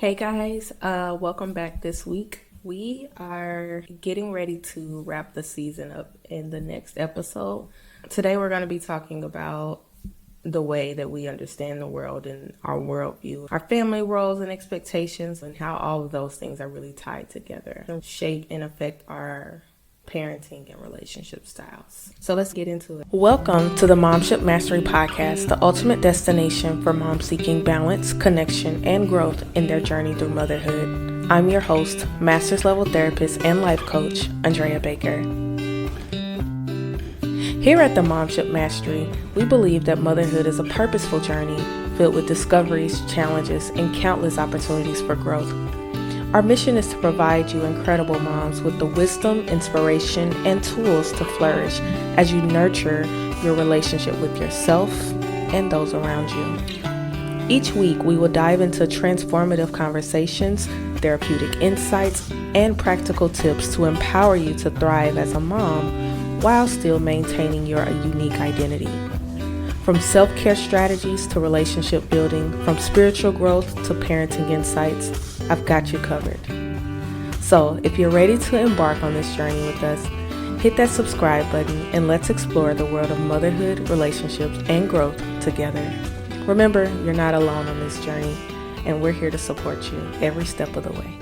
Hey guys, welcome back this week. We are getting ready to wrap the season up in the next episode. Today we're going to be talking about the way that we understand the world and our worldview, our family roles and expectations, and how all of those things are really tied together and shape and affect our parenting and relationship styles. So let's get into it. Welcome to the Momship Mastery Podcast, the ultimate destination for moms seeking balance, connection, and growth in their journey through motherhood. I'm your host, master's level therapist and life coach, Andrea Baker. Here at the Momship Mastery, we believe that motherhood is a purposeful journey filled with discoveries, challenges, and countless opportunities for growth. Our mission is to provide you incredible moms with the wisdom, inspiration, and tools to flourish as you nurture your relationship with yourself and those around you. Each week, we will dive into transformative conversations, therapeutic insights, and practical tips to empower you to thrive as a mom while still maintaining your unique identity. From self-care strategies to relationship building, from spiritual growth to parenting insights, I've got you covered. So if you're ready to embark on this journey with us, hit that subscribe button and let's explore the world of motherhood, relationships, and growth together. Remember, you're not alone on this journey, and we're here to support you every step of the way.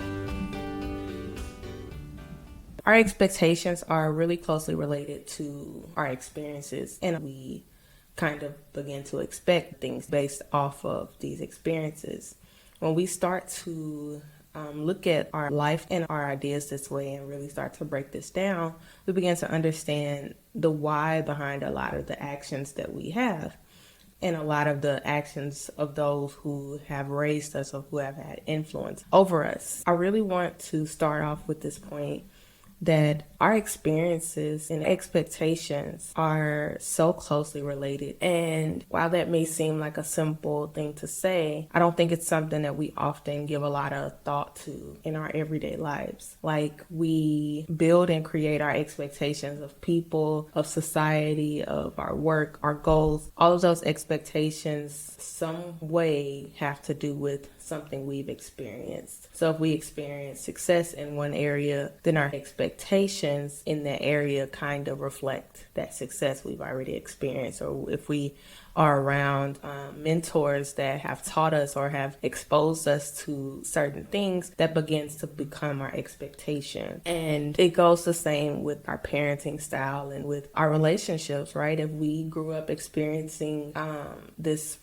Our expectations are really closely related to our experiences, and we kind of begin to expect things based off of these experiences. When we start to look at our life and our ideas this way and really start to break this down, we begin to understand the why behind a lot of the actions that we have and a lot of the actions of those who have raised us or who have had influence over us. I really want to start off with this point that our experiences and expectations are so closely related. And while that may seem like a simple thing to say, I don't think it's something that we often give a lot of thought to in our everyday lives. Like, we build and create our expectations of people, of society, of our work, our goals. All of those expectations some way have to do with something we've experienced. So if we experience success in one area, then our expectations in that area kind of reflect that success we've already experienced. Or if we are around mentors that have taught us or have exposed us to certain things, that begins to become our expectation. And it goes the same with our parenting style and with our relationships, right? If we grew up experiencing this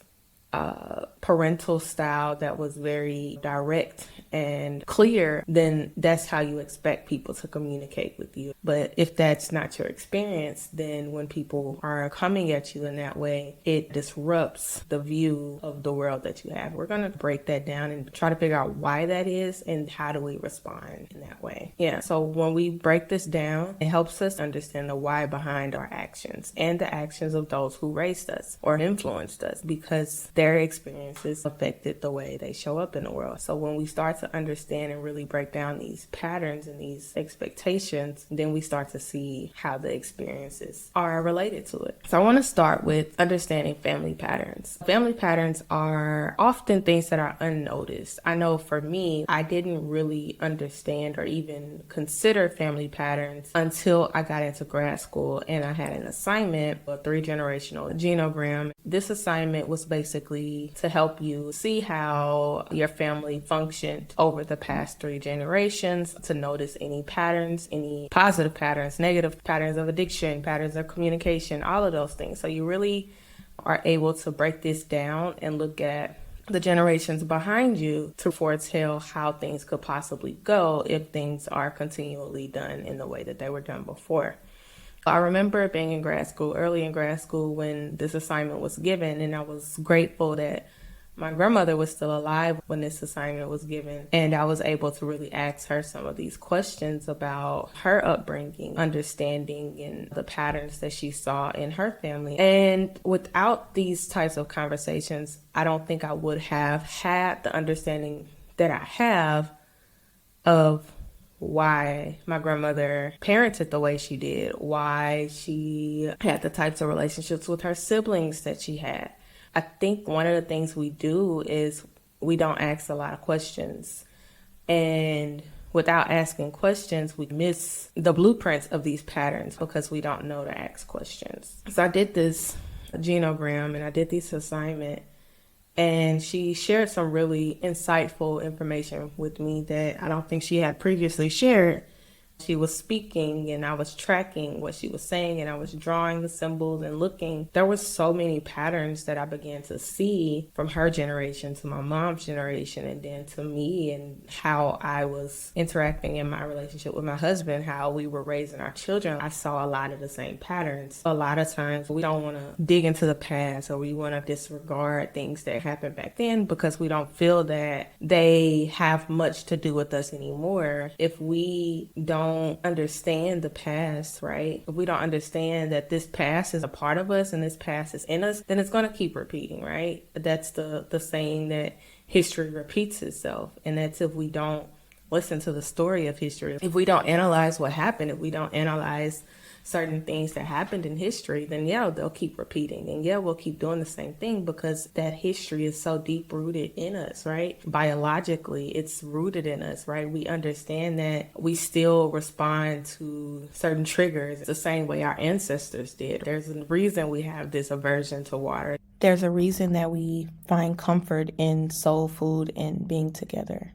parental style that was very direct and clear, then that's how you expect people to communicate with you. But if that's not your experience, then when people are coming at you in that way, it disrupts the view of the world that you have. We're going to break that down and try to figure out why that is and how do we respond in that way. Yeah, so when we break this down, it helps us understand the why behind our actions and the actions of those who raised us or influenced us, because their experiences affected the way they show up in the world. So when we start to understand and really break down these patterns and these expectations, then we start to see how the experiences are related to it. So I want to start with understanding family patterns. Family patterns are often things that are unnoticed. I know for me, I didn't really understand or even consider family patterns until I got into grad school and I had an assignment, a 3-generational genogram. This assignment was basically to help you see how your family functioned over the past 3 generations, to notice any patterns, any positive patterns, negative patterns of addiction, patterns of communication, all of those things. So you really are able to break this down and look at the generations behind you to foretell how things could possibly go if things are continually done in the way that they were done before. I remember being in grad school, early in grad school, when this assignment was given, and I was grateful that my grandmother was still alive when this assignment was given, and I was able to really ask her some of these questions about her upbringing, understanding, and the patterns that she saw in her family. And without these types of conversations, I don't think I would have had the understanding that I have of why my grandmother parented the way she did, why she had the types of relationships with her siblings that she had. I think one of the things we do is we don't ask a lot of questions. And without asking questions, we miss the blueprints of these patterns because we don't know to ask questions. So I did this genogram and I did this assignment, and she shared some really insightful information with me that I don't think she had previously shared. She was speaking and I was tracking what she was saying, and I was drawing the symbols and looking. There were so many patterns that I began to see from her generation to my mom's generation, and then to me, and how I was interacting in my relationship with my husband, how we were raising our children. I saw a lot of the same patterns. A lot of times we don't want to dig into the past, or we want to disregard things that happened back then because we don't feel that they have much to do with us anymore. If we don't understand the past, right? If we don't understand that this past is a part of us and this past is in us, then it's going to keep repeating, right? That's the saying that history repeats itself. And that's if we don't listen to the story of history. If we don't analyze what happened, if we don't analyze certain things that happened in history, then yeah, they'll keep repeating. And yeah, we'll keep doing the same thing because that history is so deep rooted in us, right? Biologically, it's rooted in us, right? We understand that we still respond to certain triggers the same way our ancestors did. There's a reason we have this aversion to water. There's a reason that we find comfort in soul food and being together.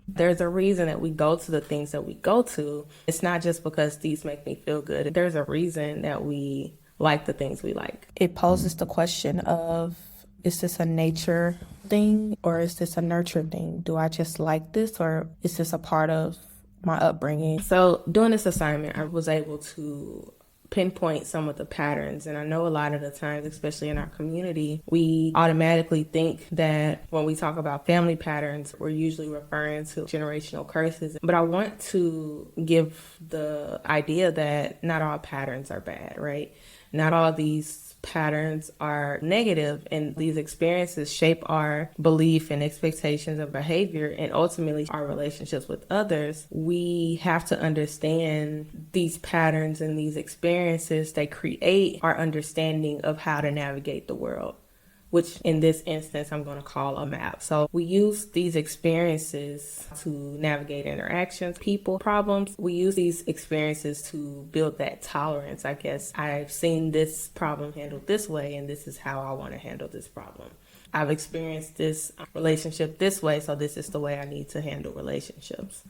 There's a reason that we go to the things that we go to. It's not just because these make me feel good. There's a reason that we like the things we like. It poses the question of, is this a nature thing or is this a nurture thing? Do I just like this, or is this a part of my upbringing? So doing this assignment, I was able to pinpoint some of the patterns. And I know a lot of the times, especially in our community, we automatically think that when we talk about family patterns, we're usually referring to generational curses. But I want to give the idea that not all patterns are bad, right? Not all these patterns are negative, and these experiences shape our belief and expectations of behavior and ultimately our relationships with others. We have to understand these patterns and these experiences. They create our understanding of how to navigate the world, which in this instance I'm going to call a map. So we use these experiences to navigate interactions, people, problems. We use these experiences to build that tolerance. I guess I've seen this problem handled this way, and this is how I want to handle this problem. I've experienced this relationship this way, so this is the way I need to handle relationships.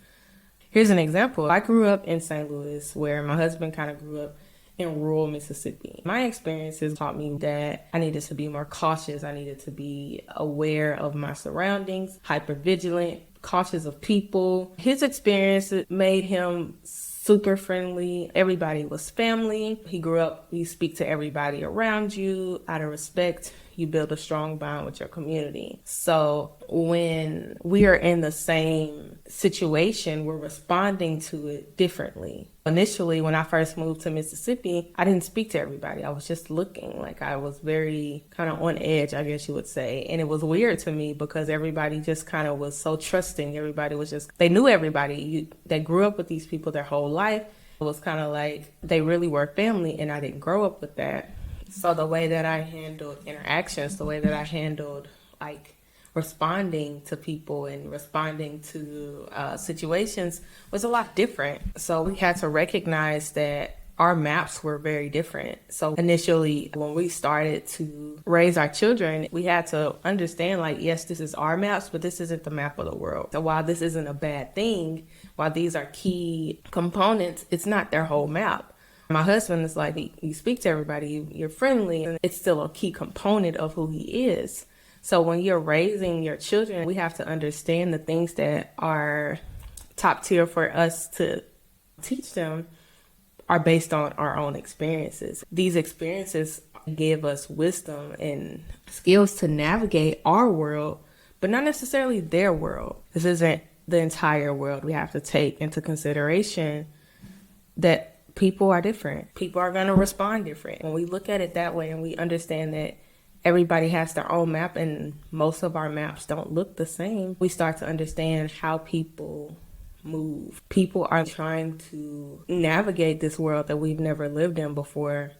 Here's an example. I grew up in St. Louis, where my husband kind of grew up in rural Mississippi. My experiences taught me that I needed to be more cautious. I needed to be aware of my surroundings, hypervigilant, cautious of people. His experience made him super friendly. Everybody was family. He grew up, you speak to everybody around you out of respect. You build a strong bond with your community. So when we are in the same situation, we're responding to it differently. Initially, when I first moved to Mississippi, I didn't speak to everybody. I was just looking. Like, I was very kind of on edge, I guess you would say. And it was weird to me because everybody just kind of was so trusting. Everybody was just, they knew everybody. They grew up with these people their whole life. It was kind of like they really were family, and I didn't grow up with that. So the way that I handled interactions, the way that I handled like responding to people and responding to situations was a lot different. So we had to recognize that our maps were very different. So initially, when we started to raise our children, we had to understand, like, yes, this is our maps, but this isn't the map of the world. So while this isn't a bad thing, while these are key components, it's not their whole map. My husband is like, you speak to everybody, you're friendly, and it's still a key component of who he is. So when you're raising your children, we have to understand the things that are top tier for us to teach them are based on our own experiences. These experiences give us wisdom and skills to navigate our world, but not necessarily their world. This isn't the entire world. We have to take into consideration that people are different. People are going to respond different. When we look at it that way and we understand that everybody has their own map and most of our maps don't look the same, we start to understand how people move. People are trying to navigate this world that we've never lived in before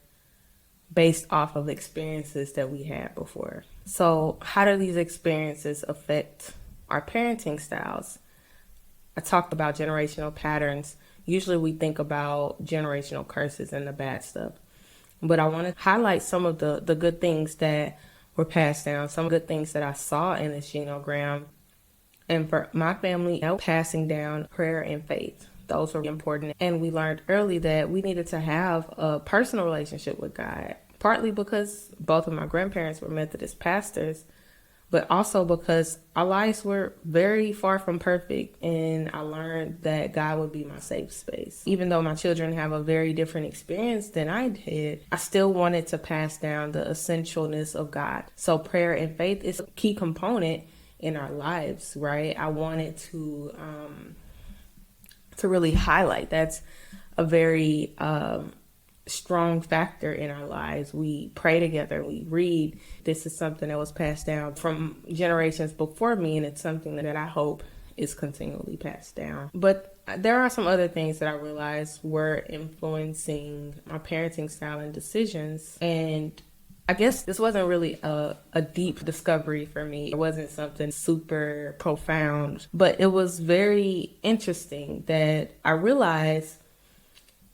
based off of experiences that we had before. So how do these experiences affect our parenting styles. I talked about generational patterns. Usually we think about generational curses and the bad stuff. But I want to highlight some of the good things that were passed down, some good things that I saw in this genogram. And for my family, passing down prayer and faith. Those were important. And we learned early that we needed to have a personal relationship with God, partly because both of my grandparents were Methodist pastors, but also because our lives were very far from perfect. And I learned that God would be my safe space. Even though my children have a very different experience than I did, I still wanted to pass down the essentialness of God. So prayer and faith is a key component in our lives, right? I wanted to really highlight that's a very strong factor in our lives. We pray together, we read. This is something that was passed down from generations before me, and it's something that I hope is continually passed down. But there are some other things that I realized were influencing my parenting style and decisions. And I guess this wasn't really a deep discovery for me. It wasn't something super profound, but it was very interesting that I realized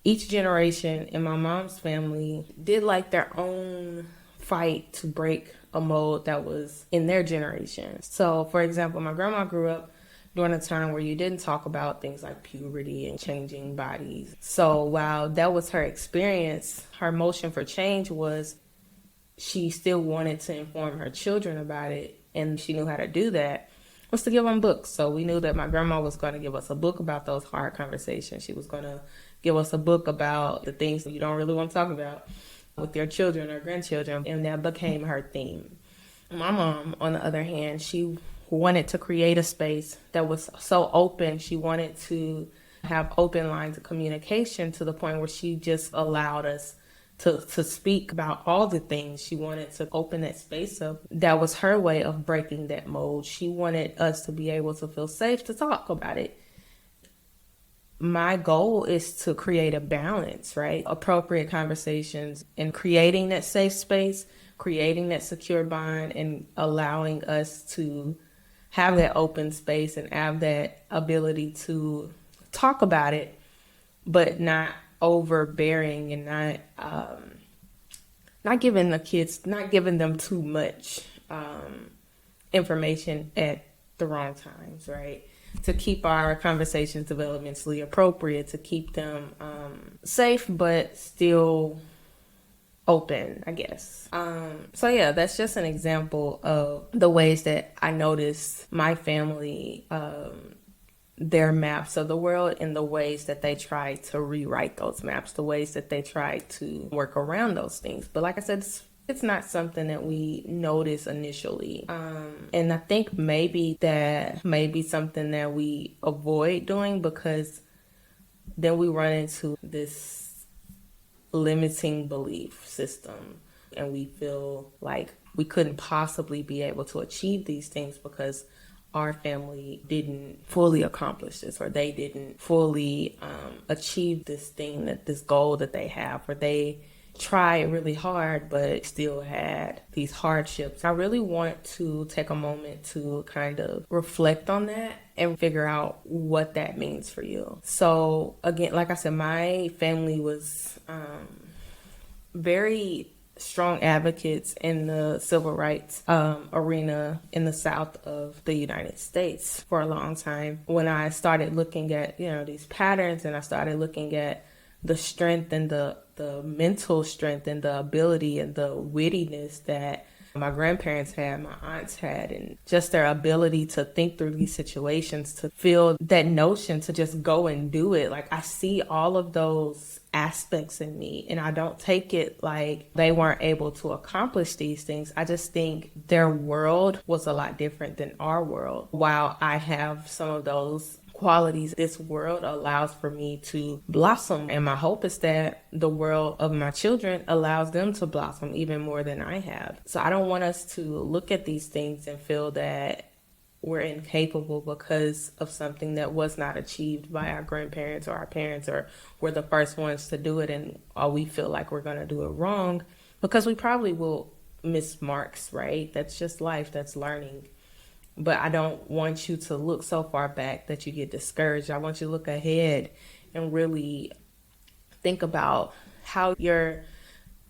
each generation in my mom's family did like their own fight to break a mold that was in their generation. So, for example, my grandma grew up during a time where you didn't talk about things like puberty and changing bodies. So while that was her experience, her motion for change was she still wanted to inform her children about it, and she knew how to do that, was to give them books. So we knew that my grandma was going to give us a book about those hard conversations. She was going to give us a book about the things that you don't really want to talk about with your children or grandchildren, and that became her theme. My mom, on the other hand, she wanted to create a space that was so open. She wanted to have open lines of communication to the point where she just allowed us to speak about all the things. She wanted to open that space up. That was her way of breaking that mold. She wanted us to be able to feel safe to talk about it. My goal is to create a balance, right? Appropriate conversations and creating that safe space, creating that secure bond, and allowing us to have that open space and have that ability to talk about it, but not overbearing and not giving the kids, not giving them too much information at the wrong times, right? To keep our conversations developmentally appropriate, to keep them safe but still open, I guess. So yeah, that's just an example of the ways that I noticed my family their maps of the world and the ways that they try to rewrite those maps, the ways that they try to work around those things. But like I said, it's not something that we notice initially. And I think maybe something that we avoid doing, because then we run into this limiting belief system and we feel like we couldn't possibly be able to achieve these things because our family didn't fully accomplish this, or they didn't fully achieve this goal that they have, or they tried really hard but still had these hardships. I really want to take a moment to kind of reflect on that and figure out what that means for you. So again, like I said, my family was very strong advocates in the civil rights arena in the South of the United States for a long time. When I started looking at, these patterns, and I started looking at the strength and the mental strength and the ability and the wittiness that my grandparents had, my aunts had, and just their ability to think through these situations, to feel that notion to just go and do it. Like, I see all of those aspects in me, and I don't take it like they weren't able to accomplish these things. I just think their world was a lot different than our world. While I have some of those qualities, this world allows for me to blossom, and my hope is that the world of my children allows them to blossom even more than I have. So I don't want us to look at these things and feel that we're incapable because of something that was not achieved by our grandparents or our parents, or we're the first ones to do it and we feel like we're going to do it wrong, because we probably will miss marks, right? That's just life, that's learning. But I don't want you to look so far back that you get discouraged. I want you to look ahead and really think about how your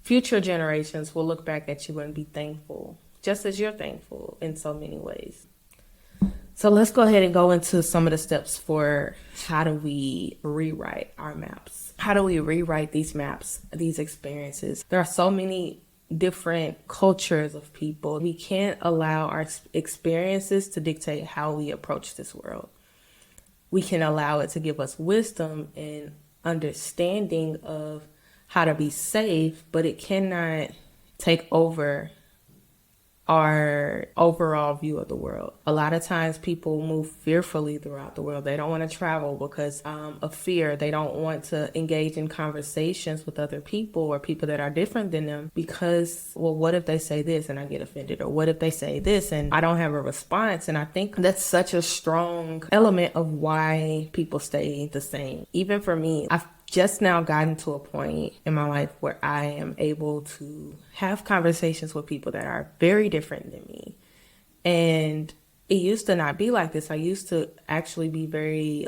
future generations will look back at you and be thankful, just as you're thankful in so many ways. So let's go ahead and go into some of the steps for how do we rewrite our maps? How do we rewrite these maps, these experiences? There are so many different cultures of people. We can't allow our experiences to dictate how we approach this world. We can allow it to give us wisdom and understanding of how to be safe, but it cannot take over our overall view of the world. A lot of times people move fearfully throughout the world. They don't want to travel because of fear. They don't want to engage in conversations with other people or people that are different than them because, well, what if they say this and I get offended? Or what if they say this and I don't have a response? And I think that's such a strong element of why people stay the same. Even for me, I've just now gotten to a point in my life where I am able to have conversations with people that are very different than me. And it used to not be like this. I used to actually be very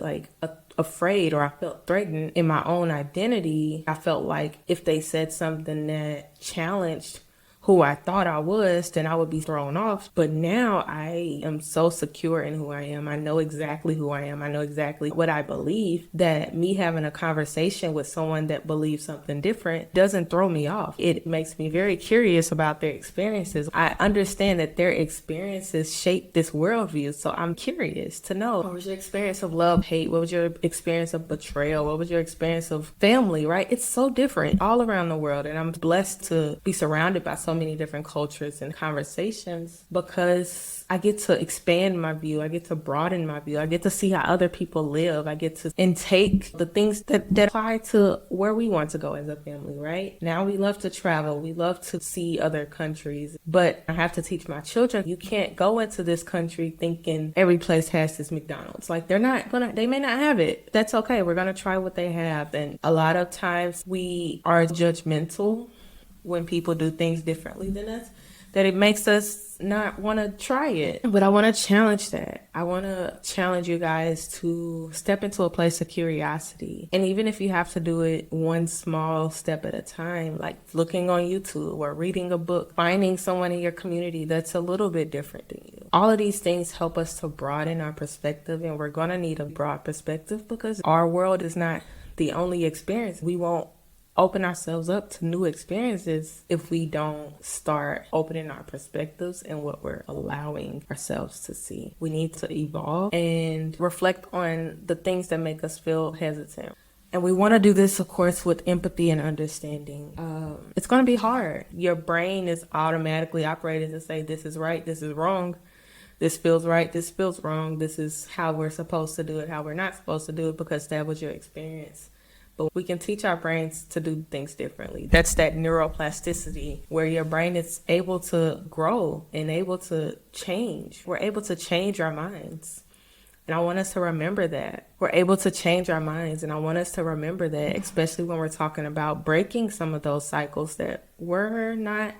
afraid, or I felt threatened in my own identity. I felt like if they said something that challenged who I thought I was, then I would be thrown off. But now I am so secure in who I am. I know exactly who I am. I know exactly what I believe, that me having a conversation with someone that believes something different doesn't throw me off. It makes me very curious about their experiences. I understand that their experiences shape this worldview. So I'm curious to know, what was your experience of love, hate? What was your experience of betrayal? What was your experience of family, right? It's so different all around the world. And I'm blessed to be surrounded by so many different cultures and conversations because I get to expand my view. I get to broaden my view. I get to see how other people live. I get to intake the things that apply to where we want to go as a family, right? Now we love to travel. We love to see other countries, but I have to teach my children, you can't go into this country thinking every place has this McDonald's. Like they may not have it. That's okay. We're going to try what they have. And a lot of times we are judgmental when people do things differently than us, that it makes us not want to try it. But I want to challenge that. I want to challenge you guys to step into a place of curiosity. And even if you have to do it one small step at a time, like looking on YouTube or reading a book, finding someone in your community that's a little bit different than you. All of these things help us to broaden our perspective, and we're going to need a broad perspective because our world is not the only experience. We won't open ourselves up to new experiences if we don't start opening our perspectives and what we're allowing ourselves to see. We need to evolve and reflect on the things that make us feel hesitant. And we want to do this, of course, with empathy and understanding. It's going to be hard. Your brain is automatically operating to say, this is right, this is wrong. This feels right, this feels wrong. This is how we're supposed to do it, how we're not supposed to do it, because that was your experience. But we can teach our brains to do things differently. That's that neuroplasticity where your brain is able to grow and able to change. We're able to change our minds. And I want us to remember that. We're able to change our minds. And I want us to remember that, especially when we're talking about breaking some of those cycles that were not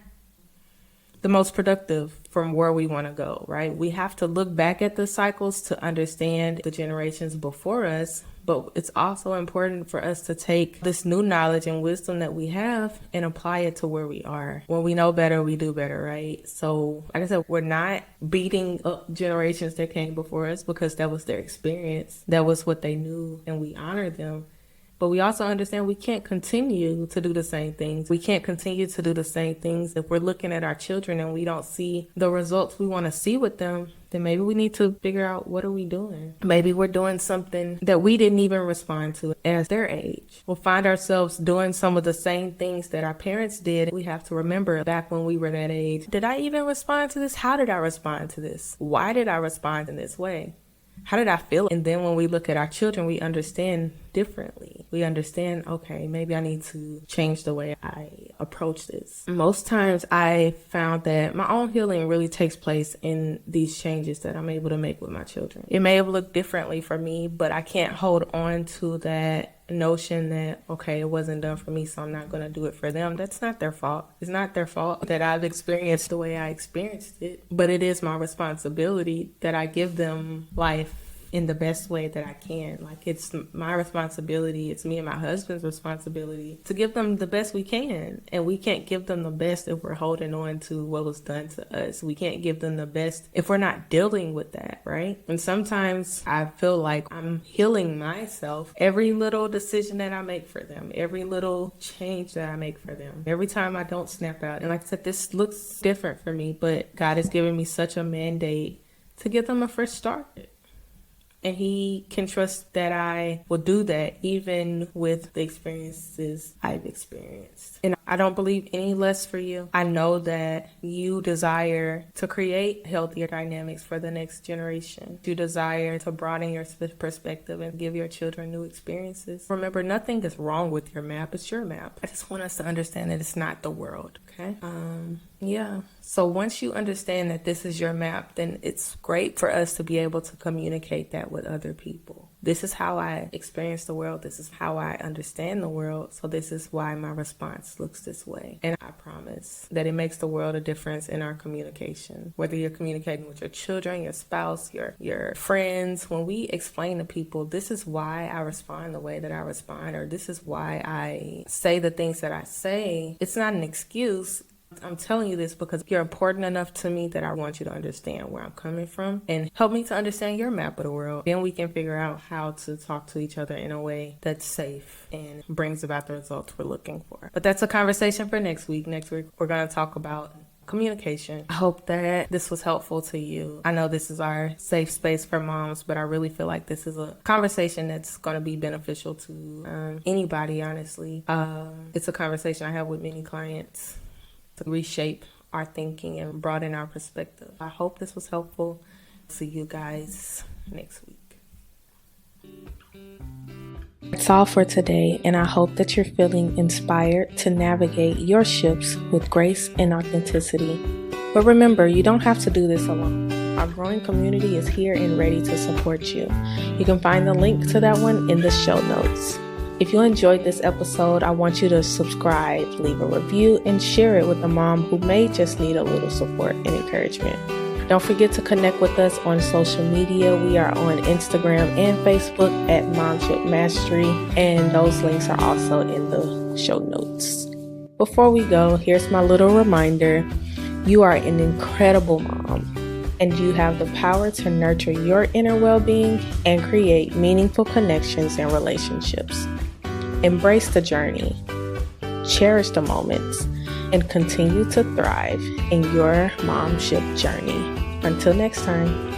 the most productive from where we want to go, right? We have to look back at the cycles to understand the generations before us, but it's also important for us to take this new knowledge and wisdom that we have and apply it to where we are. When we know better, we do better, right? So, like I said, we're not beating up generations that came before us because that was their experience. That was what they knew, and we honor them. But we also understand we can't continue to do the same things. We can't continue to do the same things. If we're looking at our children and we don't see the results we want to see with them, then maybe we need to figure out, what are we doing? Maybe we're doing something that we didn't even respond to as their age. We'll find ourselves doing some of the same things that our parents did. We have to remember back when we were that age. Did I even respond to this? How did I respond to this? Why did I respond in this way? How did I feel? And then when we look at our children, we understand differently. We understand, okay, maybe I need to change the way I approach this. Most times I found that my own healing really takes place in these changes that I'm able to make with my children. It may have looked differently for me, but I can't hold on to that notion that, okay, it wasn't done for me, so I'm not going to do it for them. That's not their fault. It's not their fault that I've experienced the way I experienced it, but it is my responsibility that I give them life in the best way that I can. Like, it's my responsibility, it's me and my husband's responsibility to give them the best we can. And we can't give them the best if we're holding on to what was done to us. We can't give them the best if we're not dealing with that, right? And sometimes I feel like I'm healing myself every little decision that I make for them, every little change that I make for them, every time I don't snap out. And like I said, this looks different for me, but God has given me such a mandate to give them a fresh start. And he can trust that I will do that even with the experiences I've experienced. And I don't believe any less for you. I know that you desire to create healthier dynamics for the next generation. You desire to broaden your perspective and give your children new experiences. Remember, nothing is wrong with your map. It's your map. I just want us to understand that it's not the world, okay? Yeah. So once you understand that this is your map, then it's great for us to be able to communicate that with other people. This is how I experience the world. This is how I understand the world. So this is why my response looks this way. And I promise that it makes the world a difference in our communication. Whether you're communicating with your children, your spouse, your friends, when we explain to people, this is why I respond the way that I respond, or this is why I say the things that I say, it's not an excuse. I'm telling you this because you're important enough to me that I want you to understand where I'm coming from and help me to understand your map of the world. Then we can figure out how to talk to each other in a way that's safe and brings about the results we're looking for. But that's a conversation for next week. Next week, we're going to talk about communication. I hope that this was helpful to you. I know this is our safe space for moms, but I really feel like this is a conversation that's going to be beneficial to anybody, honestly. It's a conversation I have with many clients to reshape our thinking and broaden our perspective. I hope this was helpful. See you guys next week. That's all for today, and I hope that you're feeling inspired to navigate your shifts with grace and authenticity. But remember, you don't have to do this alone. Our growing community is here and ready to support you. You can find the link to that one in the show notes. If you enjoyed this episode, I want you to subscribe, leave a review, and share it with a mom who may just need a little support and encouragement. Don't forget to connect with us on social media. We are on Instagram and Facebook at Momship Mastery, and those links are also in the show notes. Before we go, here's my little reminder. You are an incredible mom, and you have the power to nurture your inner well-being and create meaningful connections and relationships. Embrace the journey, cherish the moments, and continue to thrive in your momship journey. Until next time.